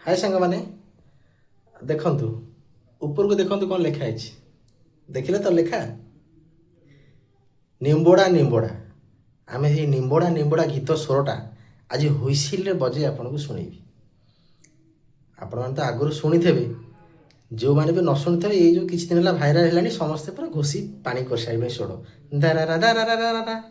हाय सांग मैंने देखंतु ऊपर को देखंतु कौन लिखा है। देखिले तो लेखा निम्बोड़ा निम्बोड़ा आमे हे निम्बोड़ा निम्बोड़ा गीत स्वरटा आज हुइसिल बजे आपन को सुनेबी। आपण तो आगुरी शुणी थे जो मैंने भी न शुणी थे ये जो किसी दिन है भाइराल है समस्ते पूरा घोषी पानी कर सारे सोड़ दारा दारा दारा दारा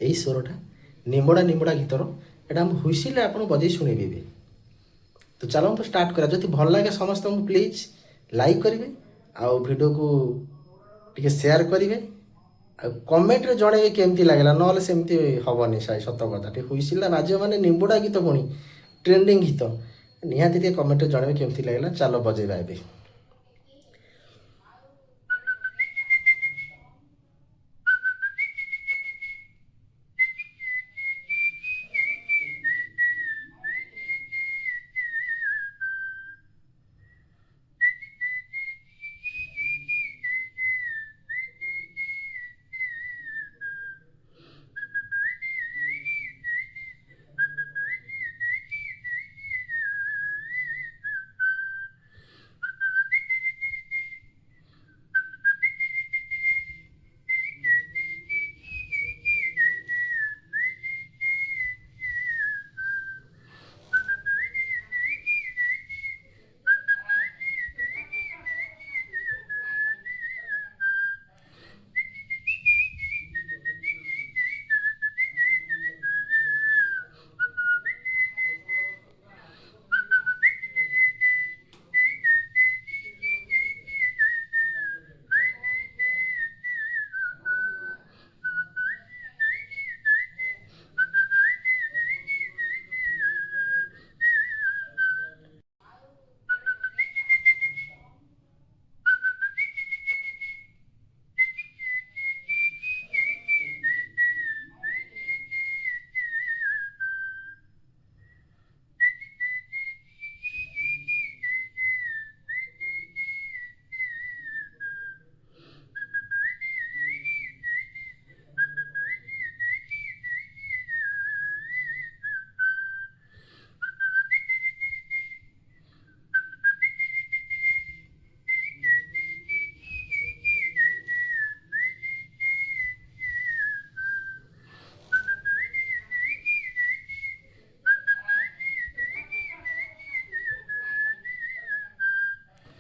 এই ସ୍ୱରଟା ନିମ୍ବଡ଼ା ନିମ୍ବଡ଼ା ଗୀତର ଏଇଟା ମୁଁ ହୁଇସିଲ୍ରେ ଆପଣଙ୍କୁ ବଜେଇ ଶୁଣେଇବି ଏବେ। ତ ଚାଲନ୍ତୁ ଷ୍ଟାର୍ଟ କରିବା। ଯଦି ଭଲ ଲାଗେ ସମସ୍ତଙ୍କୁ ପ୍ଲିଜ୍ ଲାଇକ୍ କରିବେ ଆଉ ଭିଡ଼ିଓକୁ ଟିକେ ସେୟାର କରିବେ ଆଉ କମେଣ୍ଟରେ ଜଣେଇବେ କେମିତି ଲାଗିଲା, ନହେଲେ ସେମିତି ହେବନି ସତ କଥା। ଟିକେ ହୁଇସିଲ୍ଟା ବାଜିବ ମାନେ ନିମ୍ବଡ଼ା ଗୀତ ପୁଣି ଟ୍ରେଣ୍ଡିଂ ଗୀତ, ନିହାତି ଟିକେ କମେଣ୍ଟରେ ଜଣେଇବେ କେମିତି ଲାଗିଲା। ଚାଲ ବଜେଇବା ଏବେ।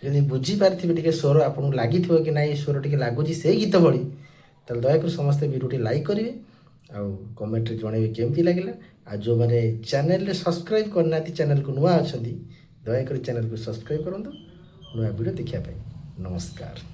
ଯଦି ବୁଝିପାରିଥିବେ ଟିକେ ସ୍ୱର ଆପଣଙ୍କୁ ଲାଗିଥିବ କି ନାଇଁ ସ୍ୱର ଟିକେ ଲାଗୁଛି ସେଇ ଗୀତ ଭଳି, ତାହେଲେ ଦୟାକରି ସମସ୍ତେ ଭିଡ଼ିଓଟି ଲାଇକ୍ କରିବେ ଆଉ କମେଣ୍ଟରେ ଜଣାଇବେ କେମିତି ଲାଗିଲା। ଆଉ ଯେଉଁମାନେ ଚ୍ୟାନେଲରେ ସବସ୍କ୍ରାଇବ୍ କରିନାହାନ୍ତି, ଚ୍ୟାନେଲକୁ ନୂଆ ଅଛନ୍ତି, ଦୟାକରି ଚ୍ୟାନେଲକୁ ସବସ୍କ୍ରାଇବ୍ କରନ୍ତୁ ନୂଆ ଭିଡ଼ିଓ ଦେଖିବା ପାଇଁ। ନମସ୍କାର।